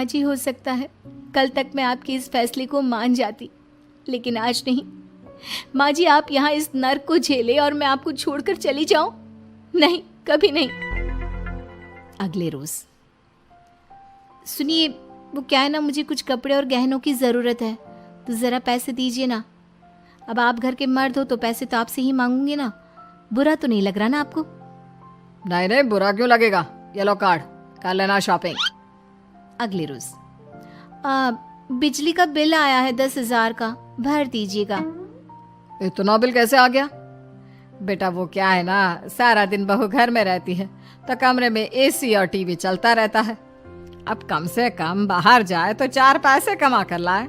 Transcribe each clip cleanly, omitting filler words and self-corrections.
माँ जी, हो सकता है कल तक मैं आपके इस फैसले को मान जाती, लेकिन आज नहीं। माँ जी, आप यहाँ इस नर्क को झेले और मैं आपको छोड़कर चली जाऊं? नहीं, कभी नहीं। अगले रोज, सुनिए, वो क्या है ना, मुझे कुछ कपड़े और गहनों की ज़रूरत है, तो ज़रा पैसे दीजिए ना। अब आप घर के मर्द हो तो पैसे तो आपसे ही मांगूंगी ना। बुरा तो नहीं लग रहा ना आपको? नहीं नहीं, बुरा क्यों लगेगा। ये लो कार्ड, कर लेना शॉपिंग। अगले रोज, बिजली का बिल आया है 10,000 का, भर दीजिएगा। इतना बिल कैसे आ गया? बेटा वो क्या है ना, सारा दिन बहू घर में रहती है तो कमरे में एसी और टीवी चलता रहता है। अब कम से कम बाहर जाए तो 4 पैसे कमा कर लाए।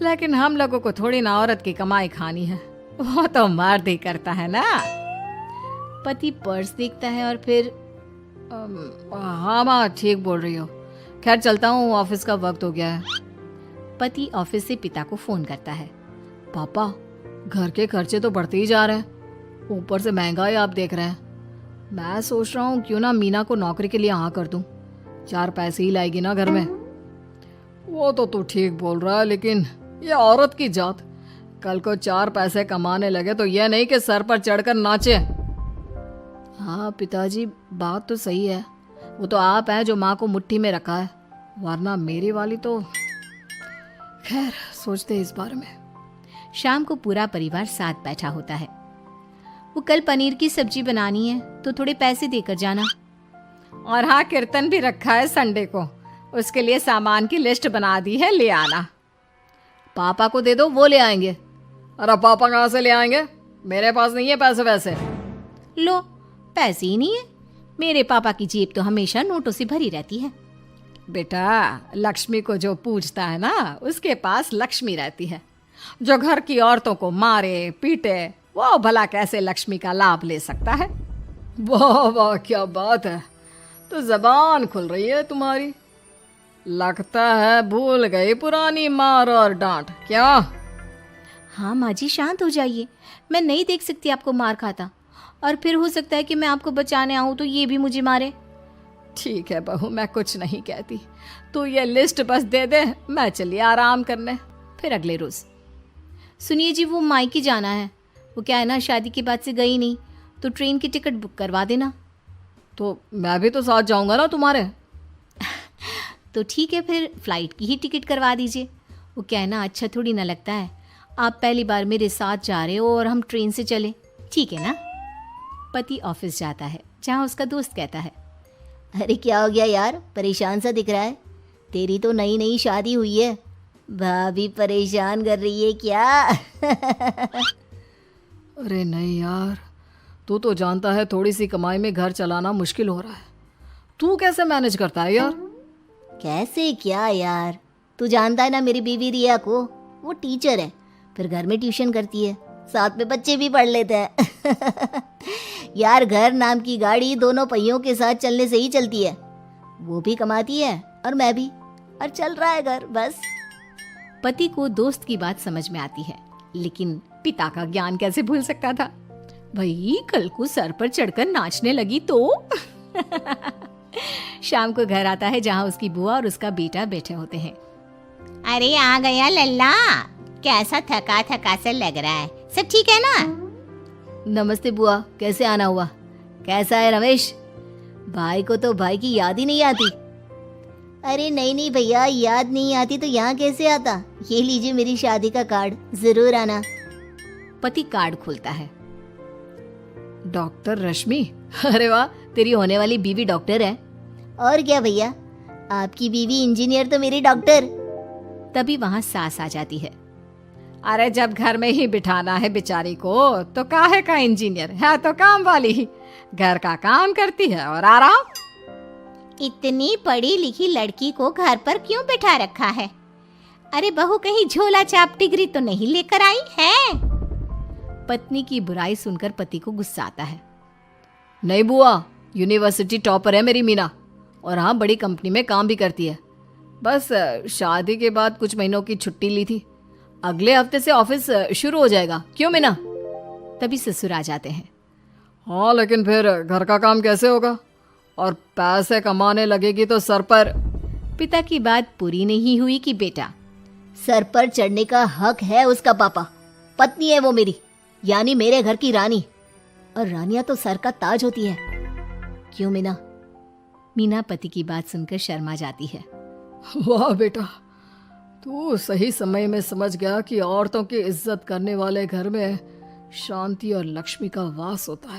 लेकिन हम लोगों को थोड़ी ना औरत की कमाई खानी है, वो तो मर्द ही करता है ना। पति पर्स देखता है और फिर हाँ माँ, ठीक बोल रही हो। खैर चलता हूँ, ऑफिस का वक्त हो गया है। पति ऑफिस से पिता को फोन करता है। पापा, घर के खर्चे तो बढ़ते ही जा रहे हैं, ऊपर से महंगाई आप देख रहे हैं। मैं सोच रहा हूँ क्यों ना मीना को नौकरी के लिए हाँ कर दूं, 4 पैसे ही लाएगी ना घर में। वो तो तू ठीक बोल रहा है, लेकिन ये औरत की जात, कल को 4 पैसे कमाने लगे तो यह नहीं कि सर पर चढ़कर नाचे। हाँ पिताजी, बात तो सही है। वो तो आप हैं जो माँ को मुट्ठी में रखा है, वरना मेरी वाली तो। खैर, सोचते इस बारे में। शाम को पूरा परिवार साथ बैठा होता है। वो कल पनीर की सब्जी बनानी है तो थोड़े पैसे देकर जाना। और हाँ, कीर्तन भी रखा है संडे को, उसके लिए सामान की लिस्ट बना दी है, ले आना। पापा को दे दो, वो ले आएंगे। अरे पापा कहाँ से ले आएंगे, मेरे पास नहीं है पैसे वैसे। लो, पैसे ही नहीं है? मेरे पापा की जेब तो हमेशा नोटों से भरी रहती है। बेटा, लक्ष्मी को जो पूजता है ना, उसके पास लक्ष्मी रहती है। जो घर की औरतों को मारे पीटे, वो भला कैसे लक्ष्मी का लाभ ले सकता है। वाह वाह, क्या बात है, तो जबान खुल रही है तुम्हारी। लगता है भूल गई पुरानी मार और डांट, क्या? हाँ माँ जी, शांत हो जाइए। मैं नहीं देख सकती आपको मार खाता, और फिर हो सकता है कि मैं आपको बचाने आऊँ तो ये भी मुझे मारे। ठीक है बहू, मैं कुछ नहीं कहती, तू ये लिस्ट बस दे दे, मैं चलिए आराम करने। फिर अगले रोज, सुनिए जी, वो मायके जाना है। वो क्या है ना, शादी के बाद से गई नहीं, तो ट्रेन की टिकट बुक करवा देना। तो मैं भी तो साथ जाऊंगा ना तुम्हारे। तो ठीक है, फिर फ्लाइट की ही टिकट करवा दीजिए। वो क्या है ना, अच्छा थोड़ी ना लगता है आप पहली बार मेरे साथ जा रहे हो और हम ट्रेन से चले, ठीक है ना? पति ऑफिस जाता है, जहाँ उसका दोस्त कहता है, अरे क्या हो गया यार, परेशान सा दिख रहा है। तेरी तो नई नई शादी हुई है, भाभी परेशान कर रही है क्या? अरे नहीं यार, तू तो जानता है थोड़ी सी कमाई में घर चलाना मुश्किल हो रहा है। तू कैसे मैनेज करता है यार? कैसे क्या यार, तू जानता है ना मेरी बीवी रिया को, वो टीचर है, फिर घर में ट्यूशन करती है, साथ में बच्चे भी पढ़ लेते हैं। यार, घर नाम की गाड़ी दोनों पहियों के साथ चलने से ही चलती है। वो भी कमाती है और मैं भी, और चल रहा है घर बस। पति को दोस्त की बात समझ में आती है, लेकिन पिता का ज्ञान कैसे भूल सकता था। भाई, कल को सर पर चढ़कर नाचने लगी तो। शाम को घर आता है, जहाँ उसकी बुआ और उसका बेटा बैठे होते हैं। अरे आ गया लल्ला, कैसा थका थका सा लग रहा है, सब ठीक है ना? नमस्ते बुआ, कैसे आना हुआ? कैसा है रमेश? भाई को तो भाई की याद ही नहीं आती। अरे नहीं नहीं भैया, याद नहीं आती तो यहाँ कैसे आता? ये लीजिए मेरी शादी का कार्ड, जरूर आना। पति कार्ड खोलता है। डॉक्टर रश्मि? अरे वाह, तेरी होने वाली बीवी डॉक्टर है। और क्या भैया, आपकी बीवी इंजीनियर तो मेरी डॉक्टर। तभी वहाँ सास आ जाती है। अरे जब घर में ही बिठाना है बेचारी को, तो काहे का इंजीनियर है, तो काम वाली ही, घर का काम करती है और आराम। इतनी पढ़ी लिखी लड़की को घर पर क्यों बिठा रखा है? अरे बहू कहीं झोला चाप डिग्री तो नहीं लेकर आई है? पत्नी की बुराई सुनकर पति को गुस्सा आता है। नहीं बुआ, यूनिवर्सिटी टॉपर है मेरी मीना, और हाँ बड़ी कंपनी में काम भी करती है। बस शादी के बाद कुछ महीनों की छुट्टी ली थी, अगले हफ्ते से ऑफिस शुरू हो जाएगा। क्यों मीना? तभी ससुर आ जाते हैं। हाँ, लेकिन फिर घर का काम कैसे होगा? और पैसे कमाने लगेगी तो सर पर। पिता की बात पूरी नहीं हुई कि बेटा, सर पर चढ़ने का हक है उसका पापा। पत्नी है वो मेरी, यानी मेरे घर की रानी। और रानियां तो सर का ताज होती है। क्यों मीना? मीना पति की बात सुनकर शर्मा जाती है। वाह बेटा, तू सही समय में समझ गया कि औरतों की इज्जत करने वाले घर में शांति और लक्ष्मी का वास होता है।